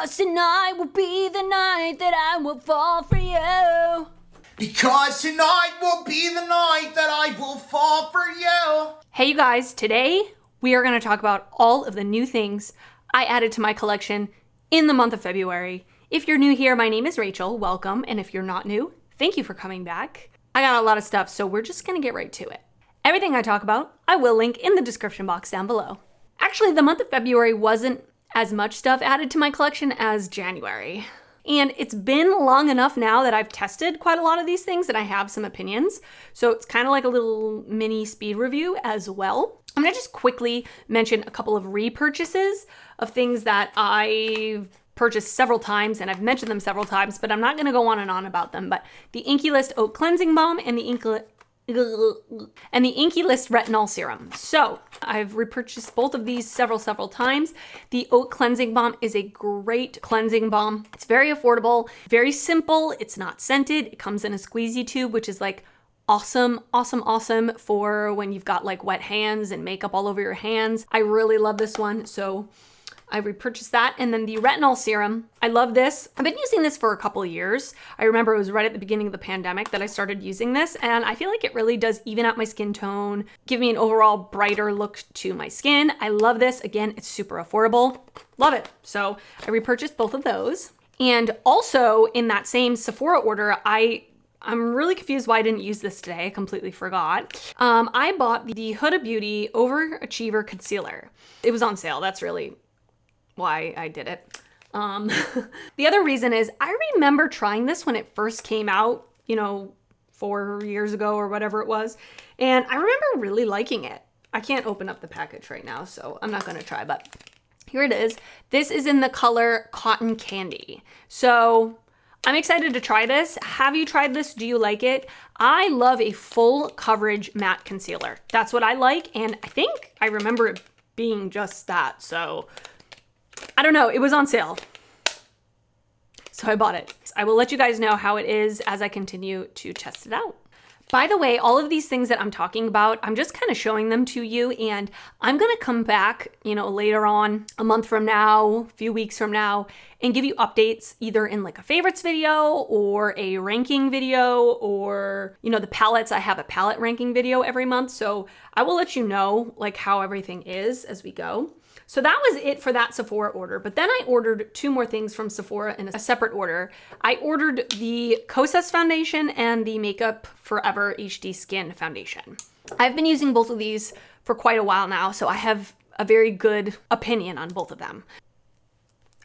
Because tonight will be the night that I will fall for you. Because tonight will be the night that I will fall for you. Hey you guys, today we are going to talk about all of the new things I added to my collection in the month of February. If you're new here, my name is Rachel, welcome. And if you're not new, thank you for coming back. I got a lot of stuff, so we're just going to get right to it. Everything I talk about, I will link in the description box down below. Actually, the month of February wasn't as much stuff added to my collection as January. And it's been long enough now that I've tested quite a lot of these things and I have some opinions. So it's kind of like a little mini speed review as well. I'm gonna just quickly mention a couple of repurchases of things that I've purchased several times, and I've mentioned them several times, but I'm not gonna go on and on about them. But the Inky List Oat Cleansing Balm and the Inky List Retinol Serum. So I've repurchased both of these several times. The Oat Cleansing Balm is a great cleansing balm. It's very affordable, very simple. It's not scented. It comes in a squeezy tube, which is like awesome for when you've got like wet hands and makeup all over your hands. I really love this one. So I repurchased that. And then the retinol serum, I love this. I've been using this for a couple of years. I remember it was right at the beginning of the pandemic that I started using this, and I feel like it really does even out my skin tone, give me an overall brighter look to my skin. I love this. Again, it's super affordable. Love it. So I repurchased both of those. And also in that same Sephora order, I'm really confused why I didn't use this today. I completely forgot. I bought the Huda Beauty Overachiever Concealer. It was on sale. That's really why I did it. The other reason is I remember trying this when it first came out, 4 years ago or whatever it was. And I remember really liking it. I can't open up the package right now, so I'm not gonna try, but here it is. This is in the color Cotton Candy. So I'm excited to try this. Have you tried this? Do you like it? I love a full coverage matte concealer. That's what I like. And I think I remember it being just that. So I don't know, it was on sale. So I bought it. I will let you guys know how it is as I continue to test it out. By the way, all of these things that I'm talking about, I'm just kind of showing them to you, and I'm gonna come back, later on, a month from now, a few weeks from now, and give you updates either in like a favorites video or a ranking video, or, the palettes. I have a palette ranking video every month. So I will let you know like how everything is as we go. So that was it for that Sephora order. But then I ordered 2 more things from Sephora in a separate order. I ordered the Kosas Foundation and the Makeup Forever HD Skin Foundation. I've been using both of these for quite a while now, so I have a very good opinion on both of them.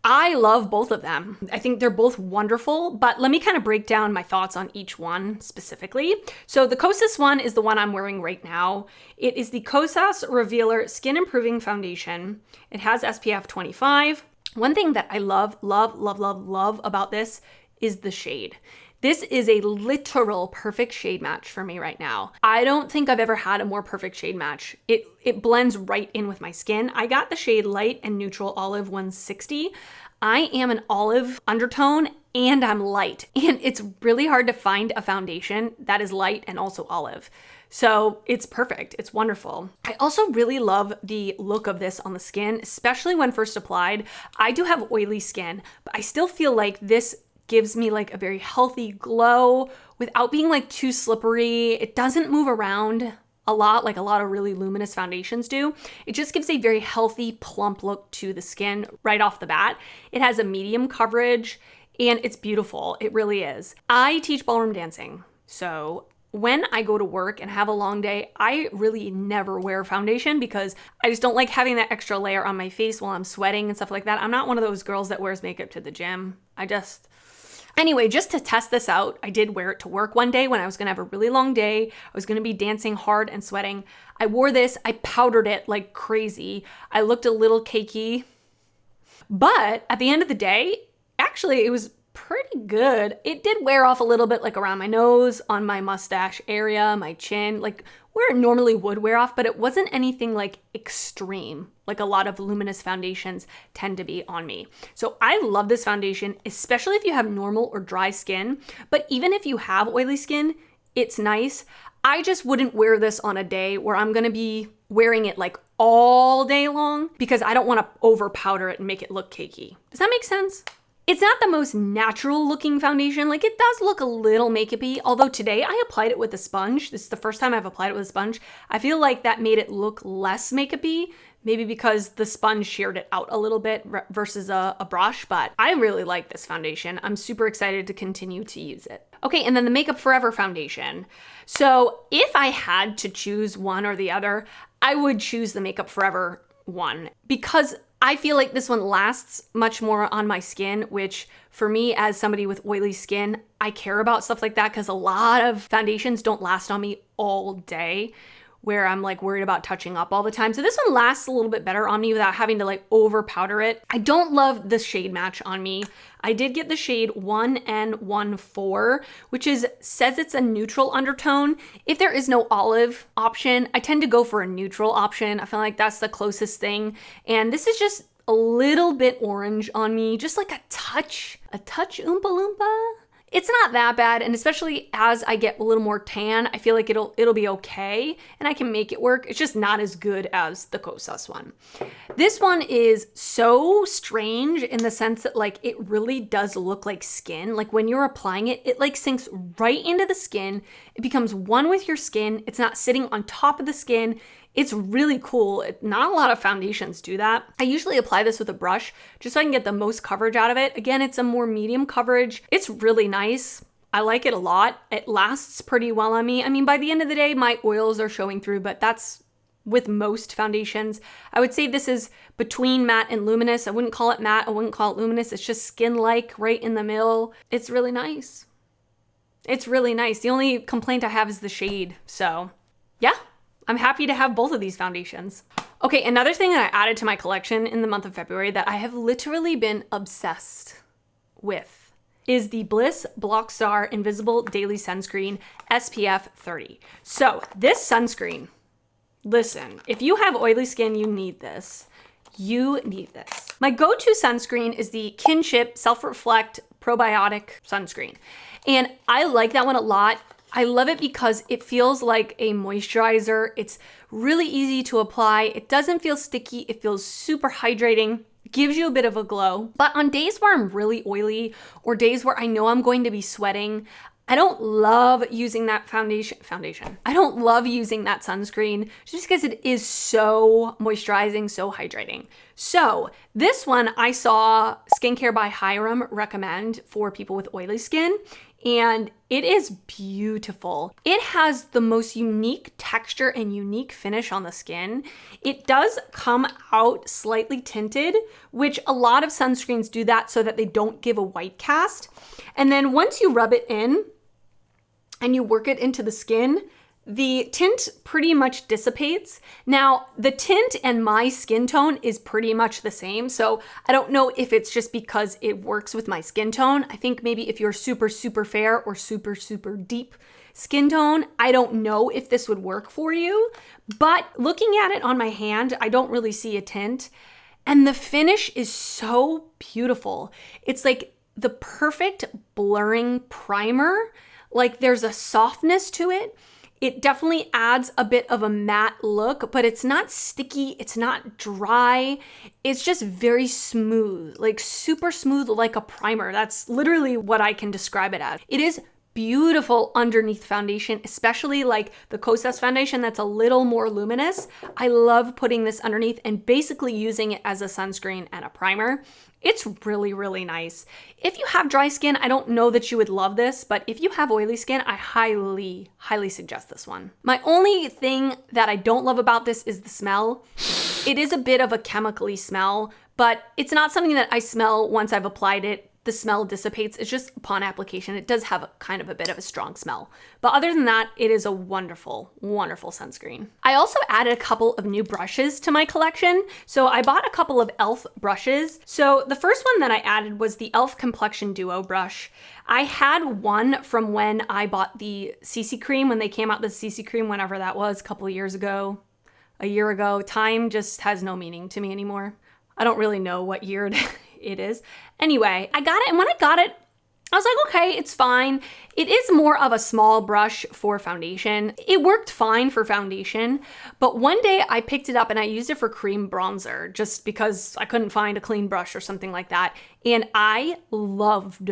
I love both of them. I think they're both wonderful, but let me kind of break down my thoughts on each one specifically. So the Kosas one is the one I'm wearing right now. It is the Kosas Revealer Skin Improving Foundation. It has SPF 25. One thing that I love about this is the shade. This is a literal perfect shade match for me right now. I don't think I've ever had a more perfect shade match. It blends right in with my skin. I got the shade Light and Neutral Olive 160. I am an olive undertone and I'm light. And it's really hard to find a foundation that is light and also olive. So it's perfect. It's wonderful. I also really love the look of this on the skin, especially when first applied. I do have oily skin, but I still feel like this gives me like a very healthy glow without being like too slippery. It doesn't move around a lot like a lot of really luminous foundations do. It just gives a very healthy, plump look to the skin right off the bat. It has a medium coverage and it's beautiful. It really is. I teach ballroom dancing. So when I go to work and have a long day, I really never wear foundation because I just don't like having that extra layer on my face while I'm sweating and stuff like that. I'm not one of those girls that wears makeup to the gym. Anyway, just to test this out, I did wear it to work one day when I was gonna have a really long day. I was gonna be dancing hard and sweating. I wore this, I powdered it like crazy. I looked a little cakey, but at the end of the day, actually it was pretty good. It did wear off a little bit like around my nose, on my mustache area, my chin, like where it normally would wear off, but it wasn't anything like extreme, like a lot of luminous foundations tend to be on me. So I love this foundation, especially if you have normal or dry skin, but even if you have oily skin, it's nice. I just wouldn't wear this on a day where I'm gonna be wearing it like all day long because I don't want to over powder it and make it look cakey. Does that make sense? It's not the most natural looking foundation. Like, it does look a little makeup-y, although today I applied it with a sponge. This is the first time I've applied it with a sponge. I feel like that made it look less makeup-y, maybe because the sponge sheared it out a little bit versus a brush, but I really like this foundation. I'm super excited to continue to use it. Okay, and then the Makeup Forever foundation. So if I had to choose one or the other, I would choose the Makeup Forever one because I feel like this one lasts much more on my skin, which for me as somebody with oily skin, I care about stuff like that because a lot of foundations don't last on me all day, where I'm like worried about touching up all the time. So this one lasts a little bit better on me without having to like over powder it. I don't love the shade match on me. I did get the shade 1N14, which says it's a neutral undertone. If there is no olive option, I tend to go for a neutral option. I feel like that's the closest thing. And this is just a little bit orange on me, just like a touch Oompa Loompa. It's not that bad, and especially as I get a little more tan, I feel like it'll be okay, and I can make it work. It's just not as good as the Kosas one. This one is so strange in the sense that like it really does look like skin. Like when you're applying it, it like sinks right into the skin. It becomes one with your skin. It's not sitting on top of the skin. It's really cool. Not a lot of foundations do that. I usually apply this with a brush just so I can get the most coverage out of it. Again, it's a more medium coverage. It's really nice. I like it a lot. It lasts pretty well on me. I mean, by the end of the day, my oils are showing through, but that's with most foundations. I would say this is between matte and luminous. I wouldn't call it matte. I wouldn't call it luminous. It's just skin-like right in the middle. It's really nice. It's really nice. The only complaint I have is the shade. So yeah. I'm happy to have both of these foundations. Okay, another thing that I added to my collection in the month of February that I have literally been obsessed with is the Bliss Blockstar Invisible Daily Sunscreen SPF 30. So this sunscreen, listen, if you have oily skin, you need this. You need this. My go-to sunscreen is the Kinship Self-Reflect Probiotic Sunscreen. And I like that one a lot. I love it because it feels like a moisturizer. It's really easy to apply. It doesn't feel sticky. It feels super hydrating. Gives you a bit of a glow. But on days where I'm really oily or days where I know I'm going to be sweating, I don't love using that foundation. I don't love using that sunscreen just because it is so moisturizing, so hydrating. So this one I saw Skincare by Hyram recommend for people with oily skin, and it is beautiful. It has the most unique texture and unique finish on the skin. It does come out slightly tinted, which a lot of sunscreens do that so that they don't give a white cast. And then once you rub it in and you work it into the skin, the tint pretty much dissipates. Now, the tint and my skin tone is pretty much the same, so I don't know if it's just because it works with my skin tone. I think maybe if you're super, super fair or super, super deep skin tone, I don't know if this would work for you. But looking at it on my hand, I don't really see a tint. And the finish is so beautiful. It's like the perfect blurring primer. Like there's a softness to it. It definitely adds a bit of a matte look, but it's not sticky, it's not dry. It's just very smooth, like super smooth like a primer. That's literally what I can describe it as. It is beautiful underneath foundation, especially like the Kosas foundation that's a little more luminous. I love putting this underneath and basically using it as a sunscreen and a primer. It's really, really nice. If you have dry skin, I don't know that you would love this, but if you have oily skin, I highly, highly suggest this one. My only thing that I don't love about this is the smell. It is a bit of a chemically smell, but it's not something that I smell once I've applied it. The smell dissipates. It's just upon application. It does have a kind of a bit of a strong smell. But other than that, it is a wonderful, wonderful sunscreen. I also added a couple of new brushes to my collection. So I bought a couple of e.l.f. brushes. So the first one that I added was the e.l.f. Complexion Duo brush. I had one from when I bought the CC cream, when they came out the CC cream, whenever that was, a couple of years ago, a year ago. Time just has no meaning to me anymore. I don't really know what year it is. Anyway, I got it, and when I got it, I was like, okay, it's fine. It is more of a small brush for foundation. It worked fine for foundation, but one day I picked it up and I used it for cream bronzer just because I couldn't find a clean brush or something like that. And I loved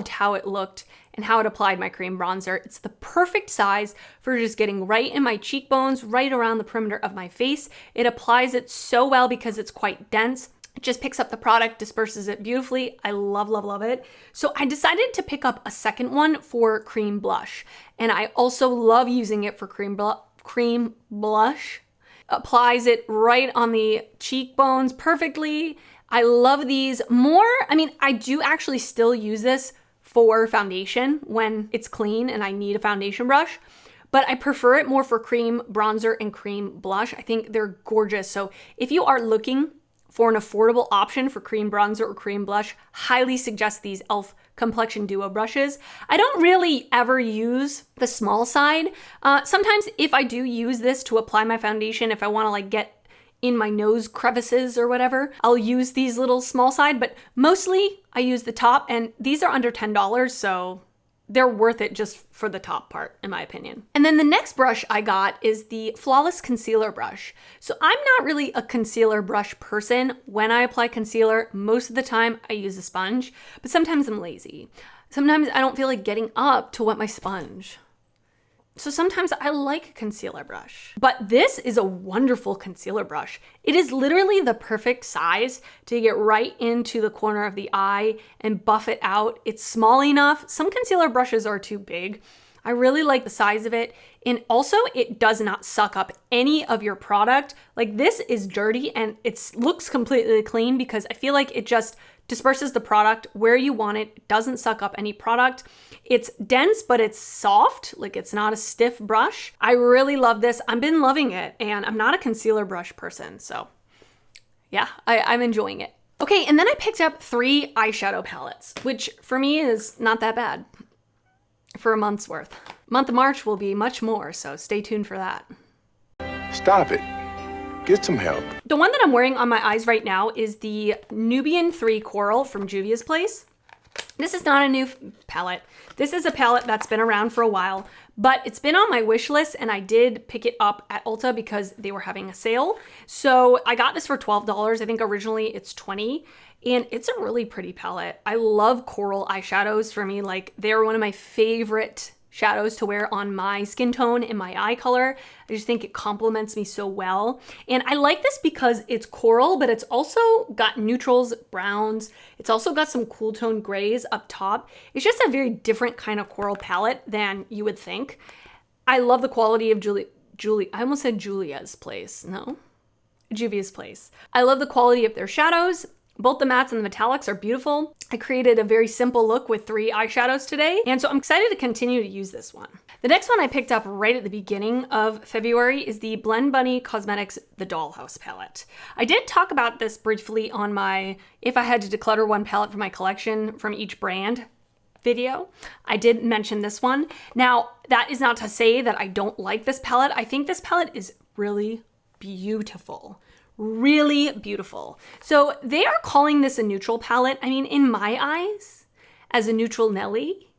how it looked and how it applied my cream bronzer. It's the perfect size for just getting right in my cheekbones, right around the perimeter of my face. It applies it so well because it's quite dense. It just picks up the product, disperses it beautifully. I love, love, love it. So I decided to pick up a second one for cream blush. And I also love using it for cream blush. Applies it right on the cheekbones perfectly. I love these more. I mean, I do actually still use this for foundation when it's clean and I need a foundation brush, but I prefer it more for cream bronzer and cream blush. I think they're gorgeous. So if you are looking for an affordable option for cream bronzer or cream blush, highly suggest these e.l.f. Complexion Duo brushes. I don't really ever use the small side. Sometimes if I do use this to apply my foundation, if I want to like get in my nose crevices or whatever, I'll use these little small side, but mostly I use the top, and these are under $10, so they're worth it just for the top part, in my opinion. And then the next brush I got is the Flawless Concealer Brush. So I'm not really a concealer brush person. When I apply concealer, most of the time I use a sponge, but sometimes I'm lazy. Sometimes I don't feel like getting up to wet my sponge. So sometimes I like a concealer brush, but this is a wonderful concealer brush. It is literally the perfect size to get right into the corner of the eye and buff it out. It's small enough. Some concealer brushes are too big. I really like the size of it. And also it does not suck up any of your product. Like this is dirty and it looks completely clean because I feel like it just disperses the product where you want it. It doesn't suck up any product. It's dense, but it's soft. Like it's not a stiff brush. I really love this. I've been loving it, and I'm not a concealer brush person. So yeah, I'm enjoying it. Okay, and then I picked up 3 eyeshadow palettes, which for me is not that bad for a month's worth. Month of March will be much more, so stay tuned for that. Stop it. Get some help. The one that I'm wearing on my eyes right now is the Nubian 3 Coral from Juvia's Place. This is not a new palette. This is a palette that's been around for a while, but it's been on my wish list, and I did pick it up at Ulta because they were having a sale. So I got this for $12. I think originally it's $20, and it's a really pretty palette. I love coral eyeshadows. For me, like they're one of my favorite shadows to wear on my skin tone and my eye color. I just think it complements me so well. And I like this because it's coral, but it's also got neutrals, browns. It's also got some cool tone grays up top. It's just a very different kind of coral palette than you would think. I love the quality of I almost said Julia's Place. No, Juvia's Place. I love the quality of their shadows. Both the mattes and the metallics are beautiful. I created a very simple look with 3 eyeshadows today, and so I'm excited to continue to use this one. The next one I picked up right at the beginning of February is the Blend Bunny Cosmetics The Dollhouse palette. I did talk about this briefly on my If I Had to Declutter One Palette for My Collection from Each Brand video. I did mention this one. Now, that is not to say that I don't like this palette. I think this palette is really beautiful. Really beautiful. So they are calling this a neutral palette. I mean, in my eyes, as a neutral Nelly,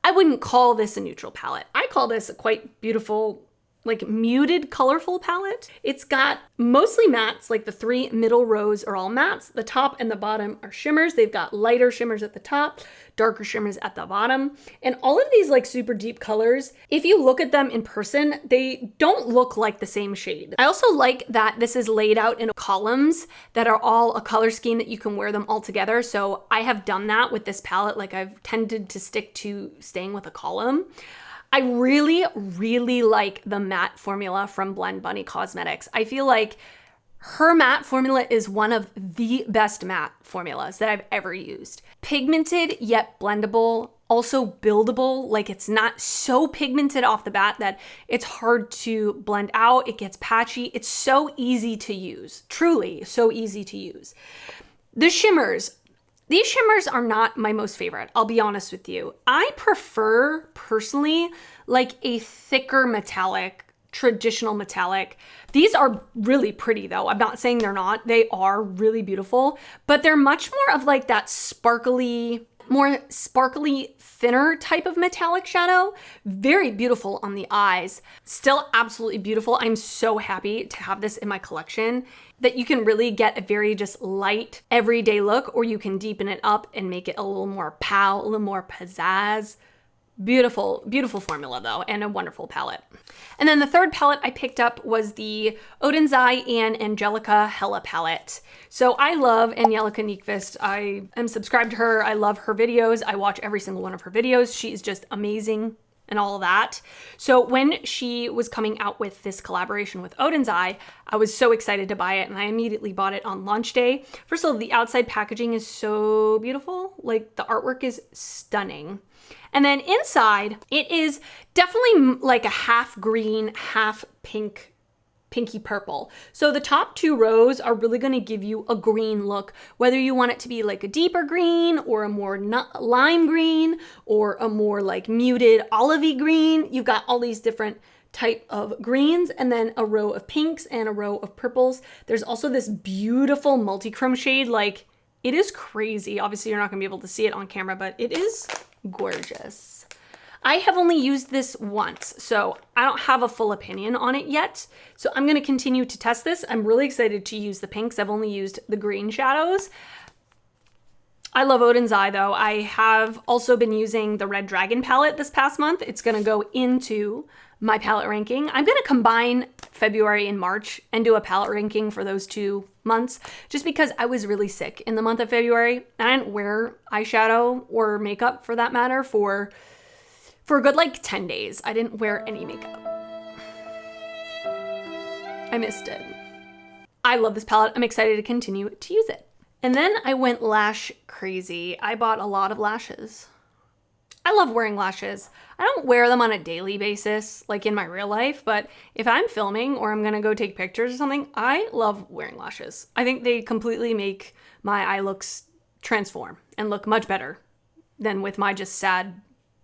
I wouldn't call this a neutral palette. I call this a quite beautiful, like muted, colorful palette. It's got mostly mattes, like the 3 middle rows are all mattes. The top and the bottom are shimmers. They've got lighter shimmers at the top, darker shimmers at the bottom. And all of these like super deep colors, if you look at them in person, they don't look like the same shade. I also like that this is laid out in columns that are all a color scheme that you can wear them all together. So I have done that with this palette. Like I've tended to stick to staying with a column. I really, really like the matte formula from Blend Bunny Cosmetics. I feel like her matte formula is one of the best matte formulas that I've ever used. Pigmented yet blendable, also buildable. Like it's not so pigmented off the bat that it's hard to blend out. It gets patchy. It's so easy to use. Truly so easy to use. The shimmers. These shimmers are not my most favorite, I'll be honest with you. I prefer, personally, like a thicker metallic, traditional metallic. These are really pretty though. I'm not saying they're not. They are really beautiful, but they're much more of like that sparkly, more sparkly, thinner type of metallic shadow. Very beautiful on the eyes. Still absolutely beautiful. I'm so happy to have this in my collection, that you can really get a very just light, everyday look, or you can deepen it up and make it a little more pow, a little more pizzazz. Beautiful, beautiful formula though, and a wonderful palette. And then the third palette I picked up was the Oden's Eye and Angelica Hela palette. So I love Angelica Nyqvist. I am subscribed to her. I love her videos. I watch every single one of her videos. She's just amazing and all of that. So when she was coming out with this collaboration with Oden's Eye, I was so excited to buy it, and I immediately bought it on launch day. First of all, the outside packaging is so beautiful. Like, the artwork is stunning. And then inside, it is definitely like a half green, half pink, pinky purple. So the top two rows are really going to give you a green look, whether you want it to be like a deeper green or a more lime green or a more like muted olivey green. You've got all these different type of greens, and then a row of pinks and a row of purples. There's also this beautiful multi-chrome shade. Like, it is crazy. Obviously, you're not going to be able to see it on camera, but it is gorgeous. I have only used this once, so I don't have a full opinion on it yet. So I'm going to continue to test this. I'm really excited to use the pinks. I've only used the green shadows. I love Oden's Eye though. I have also been using the Red Dragon palette this past month. It's going to go into my palette ranking. I'm going to combine February and March and do a palette ranking for those 2 months, just because I was really sick in the month of February. I didn't wear eyeshadow or makeup for that matter for a good like 10 days. I didn't wear any makeup. I missed it. I love this palette. I'm excited to continue to use it. And then I went lash crazy. I bought a lot of lashes. I love wearing lashes. I don't wear them on a daily basis, like in my real life, but if I'm filming or I'm gonna go take pictures or something, I love wearing lashes. I think they completely make my eye looks transform and look much better than with my just sad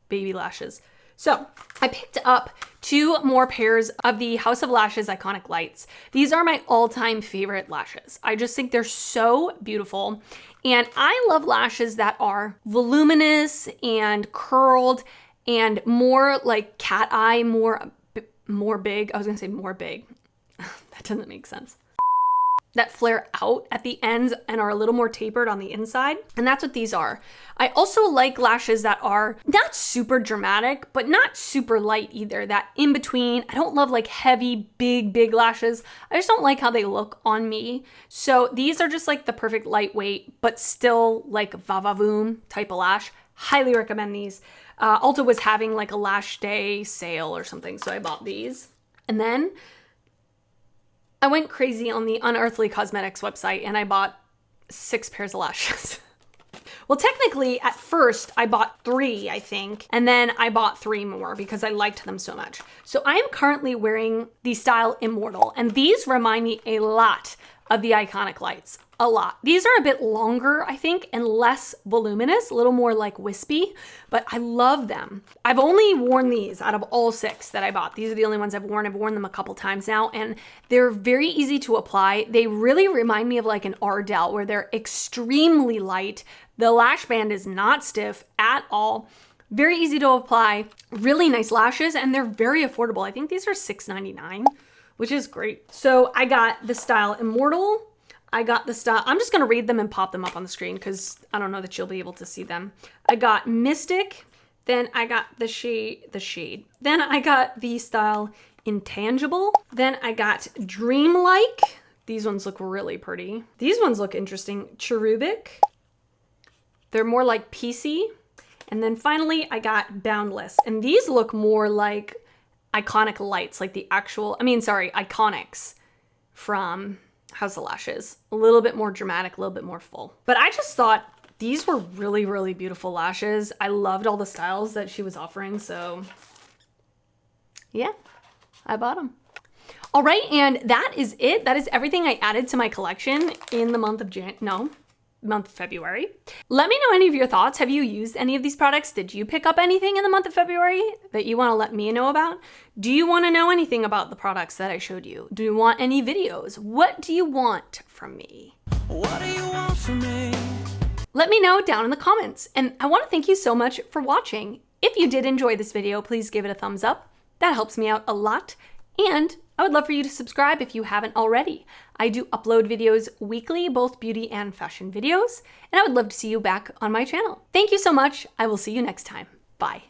baby lashes. So I picked up 2 more pairs of the House of Lashes Iconic Lights. These are my all-time favorite lashes. I just think they're so beautiful. And I love lashes that are voluminous and curled and more like cat eye, more big. I was gonna say more big. That doesn't make sense. That flare out at the ends and are a little more tapered on the inside. And that's what these are. I also like lashes that are not super dramatic, but not super light either. That in between. I don't love like heavy, big lashes. I just don't like how they look on me. So these are just like the perfect lightweight, but still like va-va-voom type of lash. Highly recommend these. Ulta was having like a lash day sale or something, so I bought these. And then I went crazy on the Unearthly Cosmetics website and I bought 6 pairs of lashes. Well, technically at first I bought 3, I think, and then I bought 3 more because I liked them so much. So I am currently wearing the style Immortal, and these remind me a lot of the Iconic Lights. A lot. These are a bit longer, I think, and less voluminous, a little more like wispy, but I love them. I've only worn these out of all 6 that I bought. These are the only ones I've worn. I've worn them a couple times now, and they're very easy to apply. They really remind me of like an Ardell, where they're extremely light. The lash band is not stiff at all. Very easy to apply. Really nice lashes, and they're very affordable. I think these are $6.99, which is great. So I got the style Immortal. I got the style, I'm just gonna read them and pop them up on the screen because I don't know that you'll be able to see them. I got Mystic, then I got the shade. Then I got the style Intangible. Then I got Dreamlike. These ones look really pretty. These ones look interesting. Cherubic. They're more like PC. And then finally I got Boundless. And these look more like Iconic Lights, like the actual, Iconics from House of Lashes. A little bit more dramatic, a little bit more full. But I just thought these were really, really beautiful lashes. I loved all the styles that she was offering, so yeah, I bought them. All right, and that is it. That is everything I added to my collection in the month of February. Let me know any of your thoughts. Have you used any of these products? Did you pick up anything in the month of February that you want to let me know about? Do you want to know anything about the products that I showed you? Do you want any videos? What do you want from me? What do you want from me? Let me know down in the comments. And I want to thank you so much for watching. If you did enjoy this video, please give it a thumbs up. That helps me out a lot. And I would love for you to subscribe if you haven't already. I do upload videos weekly, both beauty and fashion videos, and I would love to see you back on my channel. Thank you so much. I will see you next time. Bye.